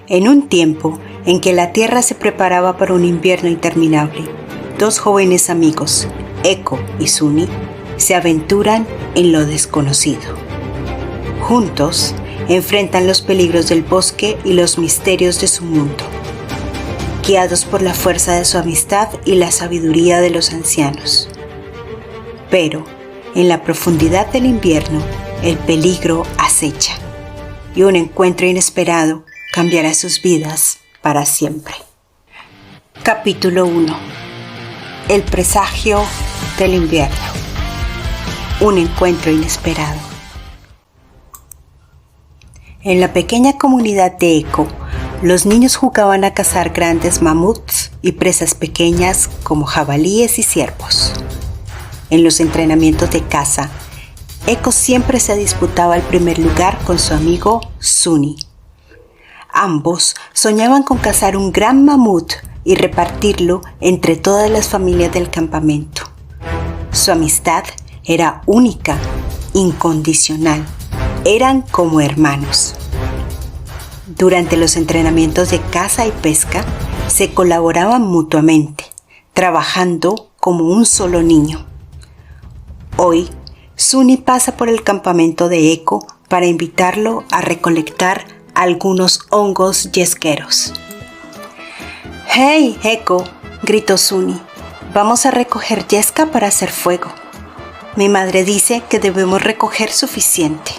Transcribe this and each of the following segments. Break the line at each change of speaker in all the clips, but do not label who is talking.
En un tiempo en que la tierra se preparaba para un invierno interminable, dos jóvenes amigos, Eco y Suni, se aventuran en lo desconocido. Juntos, enfrentan los peligros del bosque y los misterios de su mundo, guiados por la fuerza de su amistad y la sabiduría de los ancianos. Pero, en la profundidad del invierno, el peligro acecha, y un encuentro inesperado cambiará sus vidas para siempre. Capítulo 1. El presagio del invierno. Un encuentro inesperado. En la pequeña comunidad de Eco, los niños jugaban a cazar grandes mamuts y presas pequeñas como jabalíes y ciervos. En los entrenamientos de caza, Eco siempre se disputaba el primer lugar con su amigo Suni. Ambos soñaban con cazar un gran mamut y repartirlo entre todas las familias del campamento. Su amistad era única, incondicional. Eran como hermanos. Durante los entrenamientos de caza y pesca, se colaboraban mutuamente, trabajando como un solo niño. Hoy, Suni pasa por el campamento de Eco para invitarlo a recolectar algunos hongos yesqueros. «¡Hey, Eco!», gritó Suni. «Vamos a recoger yesca para hacer fuego. Mi madre dice que debemos recoger suficiente.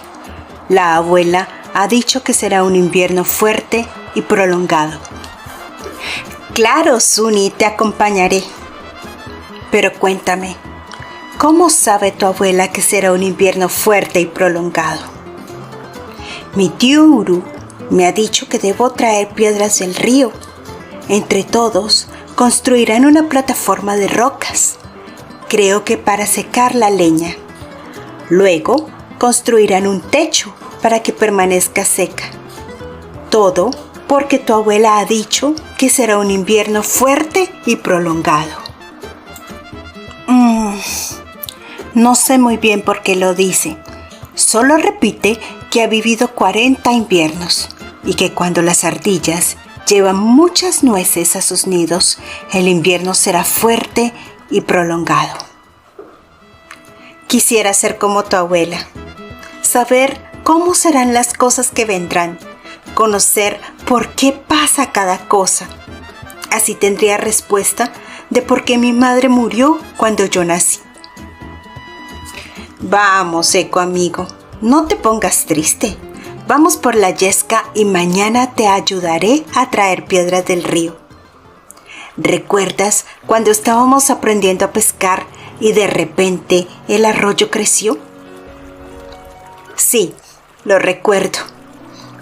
La abuela ha dicho que será un invierno fuerte y prolongado». «Claro, Suni, te acompañaré. Pero cuéntame, ¿cómo sabe tu abuela que será un invierno fuerte y prolongado?» «Mi tío Uru me ha dicho que debo traer piedras del río. Entre todos, construirán una plataforma de rocas, creo que para secar la leña. Luego, construirán un techo para que permanezca seca. Todo porque tu abuela ha dicho que será un invierno fuerte y prolongado». No sé muy bien por qué lo dice. Solo repite que ha vivido 40 inviernos y que cuando las ardillas llevan muchas nueces a sus nidos, el invierno será fuerte y prolongado. Quisiera ser como tu abuela, saber cómo serán las cosas que vendrán, conocer por qué pasa cada cosa. Así tendría respuesta de por qué mi madre murió cuando yo nací. «Vamos, Eco amigo, no te pongas triste. Vamos por la yesca y mañana te ayudaré a traer piedras del río. ¿Recuerdas cuando estábamos aprendiendo a pescar y de repente el arroyo creció?» «Sí, lo recuerdo.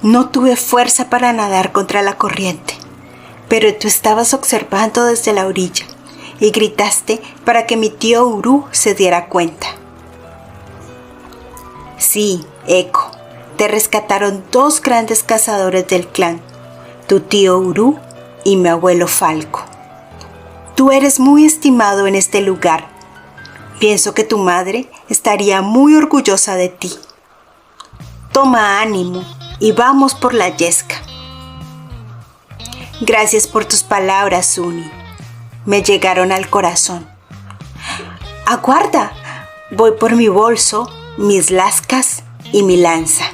No tuve fuerza para nadar contra la corriente, pero tú estabas observando desde la orilla y gritaste para que mi tío Uru se diera cuenta». «Sí, Eco, te rescataron dos grandes cazadores del clan, tu tío Uru y mi abuelo Falco. Tú eres muy estimado en este lugar. Pienso que tu madre estaría muy orgullosa de ti. Toma ánimo y vamos por la yesca». «Gracias por tus palabras, Suni. Me llegaron al corazón». «Aguarda, voy por mi bolso, mis lascas y mi lanza».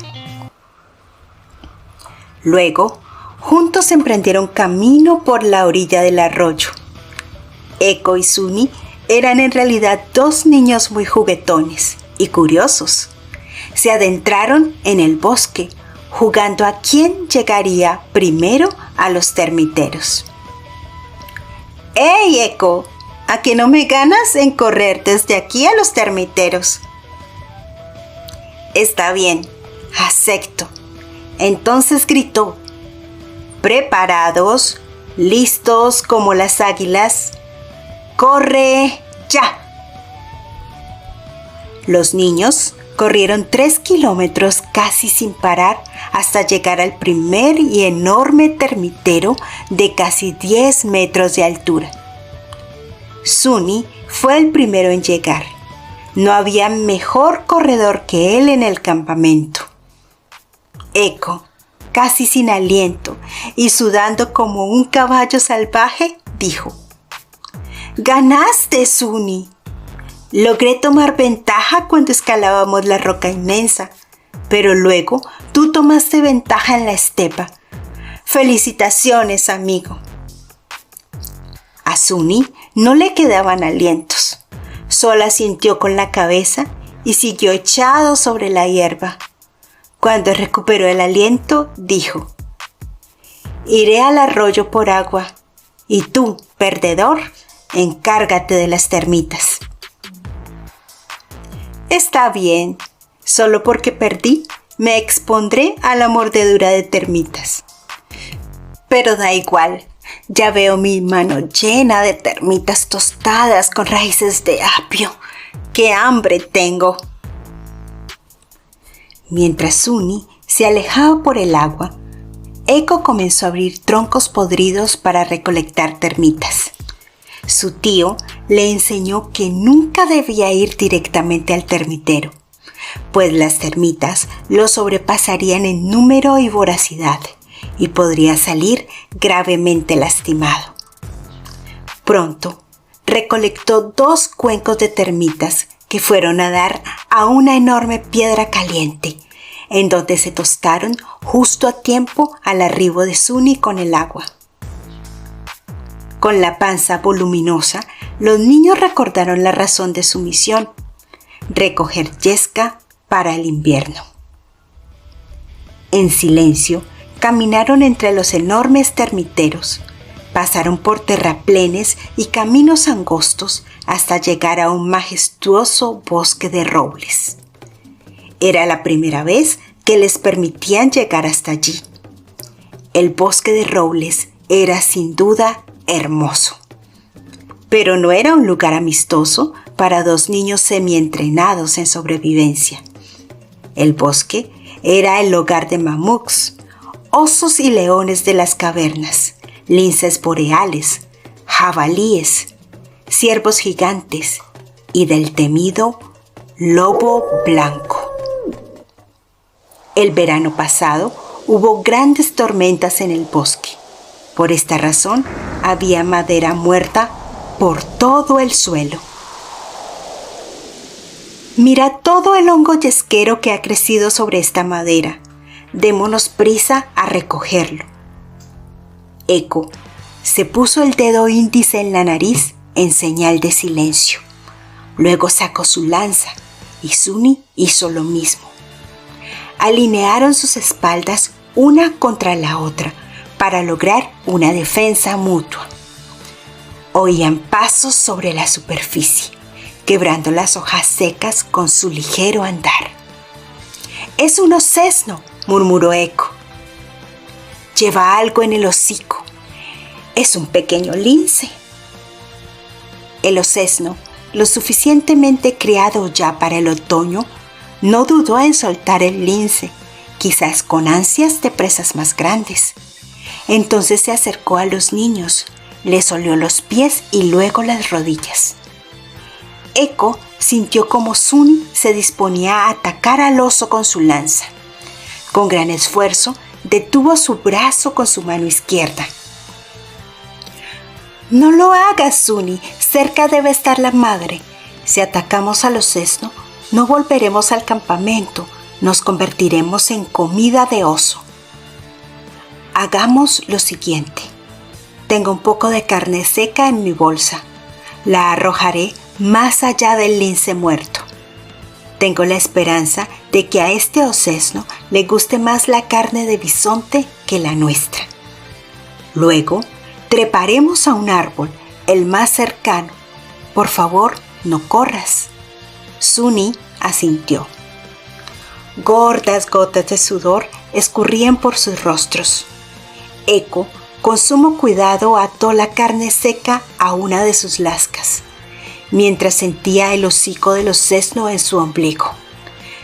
Luego, juntos emprendieron camino por la orilla del arroyo. Eco y Suni eran en realidad dos niños muy juguetones y curiosos. Se adentraron en el bosque, jugando a quién llegaría primero a los termiteros. «¡Hey, Eco! ¿A que no me ganas en correr desde aquí a los termiteros?» «Está bien, acepto». Entonces gritó: «Preparados, listos como las águilas, ¡corre ya!». Los niños corrieron 3 kilómetros casi sin parar hasta llegar al primer y enorme termitero de casi 10 metros de altura. Suni fue el primero en llegar. No había mejor corredor que él en el campamento. Eco, casi sin aliento y sudando como un caballo salvaje, dijo: «¡Ganaste, Suni! Logré tomar ventaja cuando escalábamos la roca inmensa, pero luego tú tomaste ventaja en la estepa. ¡Felicitaciones, amigo!». A Suni no le quedaban alientos. Solo asintió con la cabeza y siguió echado sobre la hierba. Cuando recuperó el aliento, dijo: «Iré al arroyo por agua, y tú, perdedor, encárgate de las termitas». «Está bien, solo porque perdí, me expondré a la mordedura de termitas. Pero da igual, ya veo mi mano llena de termitas tostadas con raíces de apio. ¡Qué hambre tengo!». Mientras Suni se alejaba por el agua, Eco comenzó a abrir troncos podridos para recolectar termitas. Su tío le enseñó que nunca debía ir directamente al termitero, pues las termitas lo sobrepasarían en número y voracidad y podría salir gravemente lastimado. Pronto recolectó 2 cuencos de termitas que fueron a dar a una enorme piedra caliente, en donde se tostaron justo a tiempo al arribo de Suni con el agua. Con la panza voluminosa, los niños recordaron la razón de su misión: recoger yesca para el invierno. En silencio, caminaron entre los enormes termiteros, pasaron por terraplenes y caminos angostos hasta llegar a un majestuoso bosque de robles. Era la primera vez que les permitían llegar hasta allí. El bosque de robles era sin duda hermoso, pero no era un lugar amistoso para 2 niños semientrenados en sobrevivencia. El bosque era el hogar de mamuts, osos y leones de las cavernas, linces boreales, jabalíes, ciervos gigantes y del temido lobo blanco. El verano pasado hubo grandes tormentas en el bosque. Por esta razón había madera muerta por todo el suelo. «Mira todo el hongo yesquero que ha crecido sobre esta madera. Démonos prisa a recogerlo». Eco se puso el dedo índice en la nariz en señal de silencio. Luego sacó su lanza y Suni hizo lo mismo. Alinearon sus espaldas una contra la otra para lograr una defensa mutua. Oían pasos sobre la superficie, quebrando las hojas secas con su ligero andar. «Es un osesno», murmuró Eco. «Lleva algo en el hocico. Es un pequeño lince». El osesno, lo suficientemente criado ya para el otoño, no dudó en soltar el lince, quizás con ansias de presas más grandes. Entonces se acercó a los niños, les olió los pies y luego las rodillas. Eco sintió como Suni se disponía a atacar al oso con su lanza. Con gran esfuerzo, detuvo su brazo con su mano izquierda. «No lo hagas, Suni, cerca debe estar la madre. Si atacamos al osesno, no volveremos al campamento, nos convertiremos en comida de oso. Hagamos lo siguiente. Tengo un poco de carne seca en mi bolsa. La arrojaré más allá del lince muerto. Tengo la esperanza de que a este osesno le guste más la carne de bisonte que la nuestra. Luego, treparemos a un árbol, el más cercano. Por favor, no corras». Suni asintió. Gordas gotas de sudor escurrían por sus rostros. Eco, con sumo cuidado, ató la carne seca a una de sus lascas, mientras sentía el hocico del osesno en su ombligo.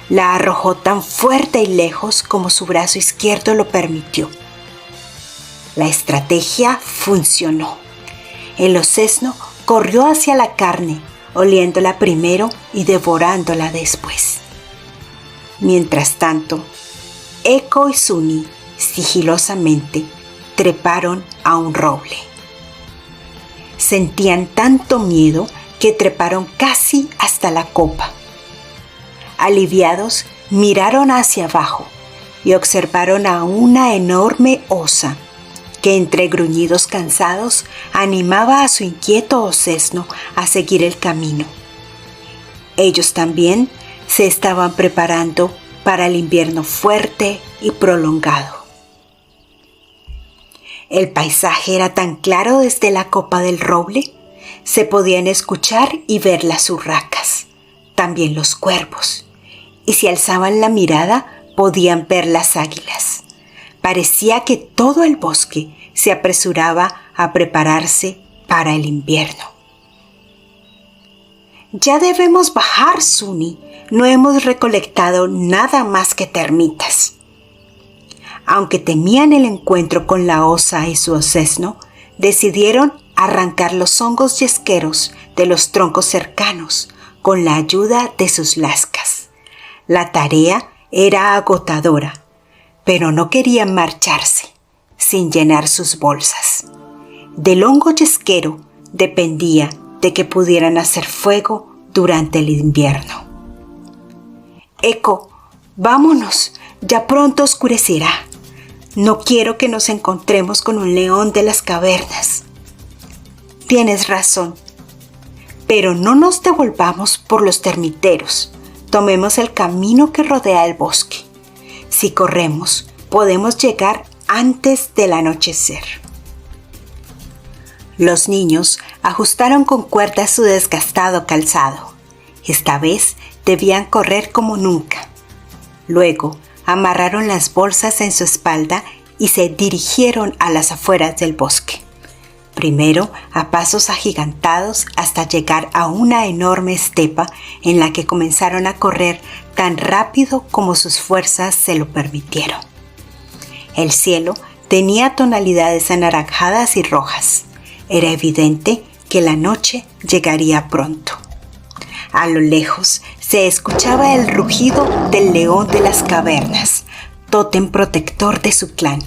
La arrojó tan fuerte y lejos como su brazo izquierdo lo permitió. La estrategia funcionó. El osesno corrió hacia la carne, oliéndola primero y devorándola después. Mientras tanto, Eco y Suni Sigilosamente treparon a un roble. Sentían tanto miedo que treparon casi hasta la copa. Aliviados, miraron hacia abajo y observaron a una enorme osa que entre gruñidos cansados animaba a su inquieto osesno a seguir el camino. Ellos también se estaban preparando para el invierno fuerte y prolongado. El paisaje era tan claro desde la copa del roble, se podían escuchar y ver las urracas, también los cuervos, y si alzaban la mirada podían ver las águilas. Parecía que todo el bosque se apresuraba a prepararse para el invierno. «Ya debemos bajar, Suni. No hemos recolectado nada más que termitas». Aunque temían el encuentro con la osa y su osesno, decidieron arrancar los hongos yesqueros de los troncos cercanos con la ayuda de sus lascas. La tarea era agotadora, pero no querían marcharse sin llenar sus bolsas. Del hongo yesquero dependía de que pudieran hacer fuego durante el invierno. «Eco, vámonos, ya pronto oscurecerá. No quiero que nos encontremos con un león de las cavernas». «Tienes razón, pero no nos devolvamos por los termiteros. Tomemos el camino que rodea el bosque. Si corremos, podemos llegar antes del anochecer». Los niños ajustaron con cuerda su desgastado calzado. Esta vez debían correr como nunca. Luego amarraron las bolsas en su espalda y se dirigieron a las afueras del bosque. Primero a pasos agigantados hasta llegar a una enorme estepa en la que comenzaron a correr tan rápido como sus fuerzas se lo permitieron. El cielo tenía tonalidades anaranjadas y rojas. Era evidente que la noche llegaría pronto. A lo lejos se escuchaba el rugido del león de las cavernas, tótem protector de su clan.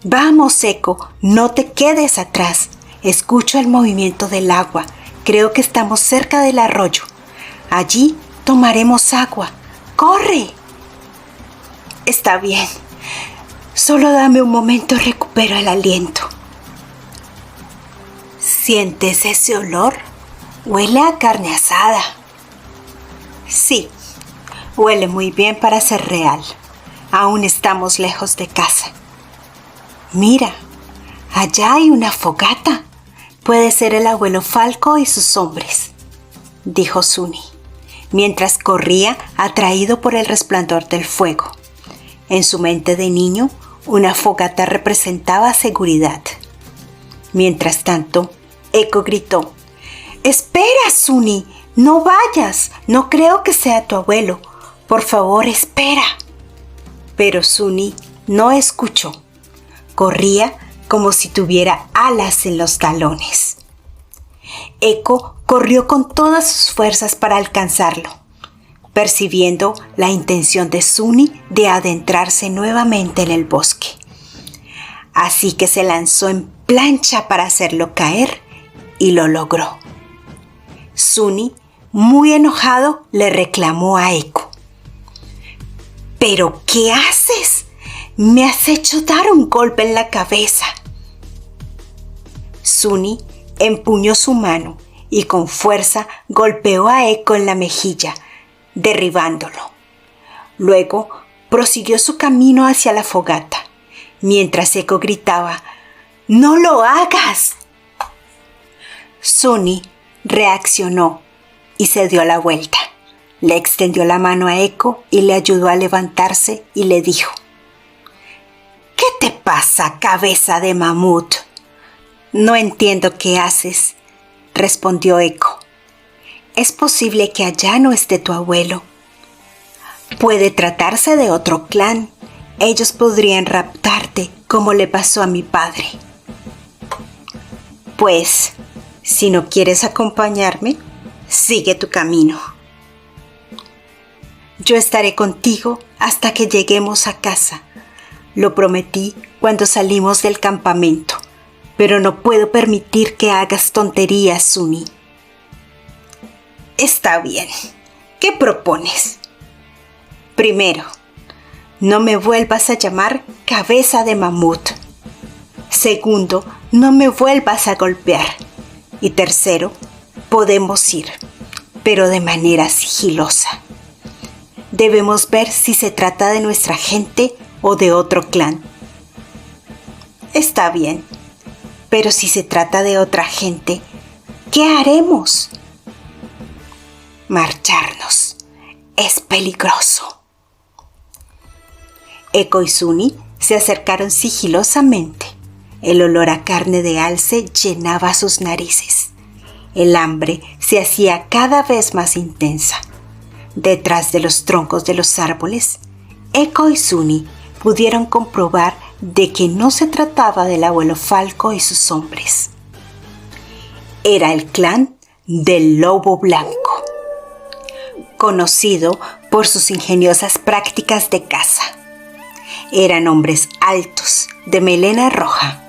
«Vamos, Eco, no te quedes atrás. Escucho el movimiento del agua. Creo que estamos cerca del arroyo. Allí tomaremos agua. ¡Corre!». «Está bien. Solo dame un momento y recupero el aliento». «¿Sientes ese olor? Huele a carne asada». «Sí, huele muy bien para ser real. Aún estamos lejos de casa». «Mira, allá hay una fogata. Puede ser el abuelo Falco y sus hombres», dijo Suni, mientras corría atraído por el resplandor del fuego. En su mente de niño, una fogata representaba seguridad. Mientras tanto, Eco gritó: «¡Espera, Suni! ¡No vayas! No creo que sea tu abuelo. Por favor, espera». Pero Suni no escuchó. Corría como si tuviera alas en los talones. Eco corrió con todas sus fuerzas para alcanzarlo, percibiendo la intención de Suni de adentrarse nuevamente en el bosque. Así que se lanzó en plancha para hacerlo caer y lo logró. Suni, muy enojado, le reclamó a Eco: «¿Pero qué haces? Me has hecho dar un golpe en la cabeza». Suni empuñó su mano y con fuerza golpeó a Eco en la mejilla, derribándolo. Luego prosiguió su camino hacia la fogata, mientras Eco gritaba: «¡No lo hagas!». Suni reaccionó y se dio la vuelta. Le extendió la mano a Eco y le ayudó a levantarse y le dijo: «¿Qué te pasa, cabeza de mamut?». «No entiendo qué haces», respondió Eco. «Es posible que allá no esté tu abuelo. Puede tratarse de otro clan. Ellos podrían raptarte como le pasó a mi padre». «Pues, si no quieres acompañarme, sigue tu camino. Yo estaré contigo hasta que lleguemos a casa. Lo prometí cuando salimos del campamento, pero no puedo permitir que hagas tonterías, Suni. Está bien. ¿Qué propones? Primero, no me vuelvas a llamar cabeza de mamut. Segundo, no me vuelvas a golpear. Y tercero, podemos ir, pero de manera sigilosa. Debemos ver si se trata de nuestra gente o de otro clan. Está bien, pero si se trata de otra gente, ¿qué haremos? Marcharnos. Es peligroso. Eco y Suni se acercaron sigilosamente. El olor a carne de alce llenaba sus narices. El hambre se hacía cada vez más intensa. Detrás de los troncos de los árboles, Eco y Suni pudieron comprobar de que no se trataba del abuelo Falco y sus hombres. Era el clan del Lobo Blanco, conocido por sus ingeniosas prácticas de caza. Eran hombres altos, de melena roja.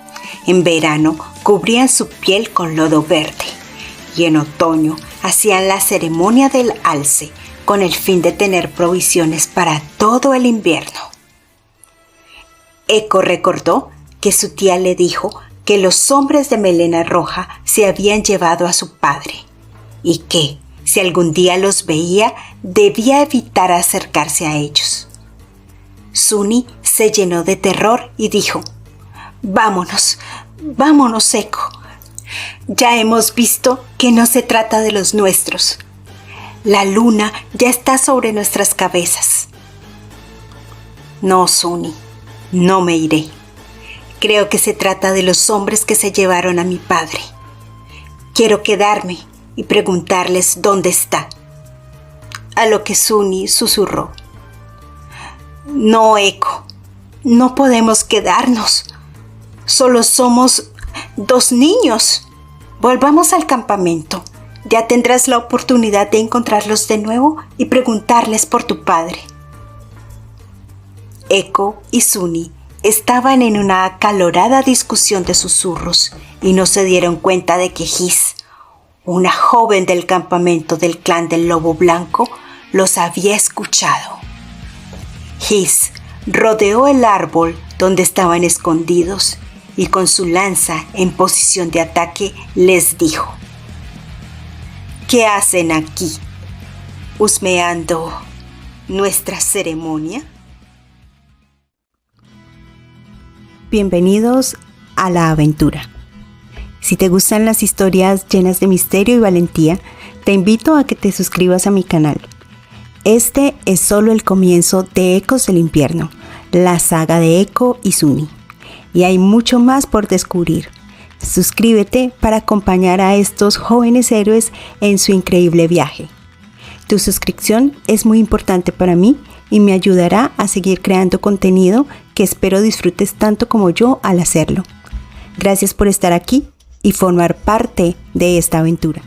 En verano cubrían su piel con lodo verde y en otoño hacían la ceremonia del alce con el fin de tener provisiones para todo el invierno. Eco recordó que su tía le dijo que los hombres de melena roja se habían llevado a su padre y que, si algún día los veía, debía evitar acercarse a ellos. Suni se llenó de terror y dijo: «Vámonos, vámonos, Eco. Ya hemos visto que no se trata de los nuestros. La luna ya está sobre nuestras cabezas». «No, Suni, no me iré. Creo que se trata de los hombres que se llevaron a mi padre. Quiero quedarme y preguntarles dónde está». A lo que Suni susurró: «No, Eco, no podemos quedarnos. Solo somos 2 niños. Volvamos al campamento. Ya tendrás la oportunidad de encontrarlos de nuevo y preguntarles por tu padre». Eco y Suni estaban en una acalorada discusión de susurros y no se dieron cuenta de que His, una joven del campamento del clan del Lobo Blanco, los había escuchado. His rodeó el árbol donde estaban escondidos y con su lanza en posición de ataque les dijo: «¿Qué hacen aquí, husmeando nuestra ceremonia?». Bienvenidos a la aventura. Si te gustan las historias llenas de misterio y valentía, te invito a que te suscribas a mi canal. Este es solo el comienzo de Ecos del Infierno, la saga de Eco y Suni. Y hay mucho más por descubrir. Suscríbete para acompañar a estos jóvenes héroes en su increíble viaje. Tu suscripción es muy importante para mí y me ayudará a seguir creando contenido que espero disfrutes tanto como yo al hacerlo. Gracias por estar aquí y formar parte de esta aventura.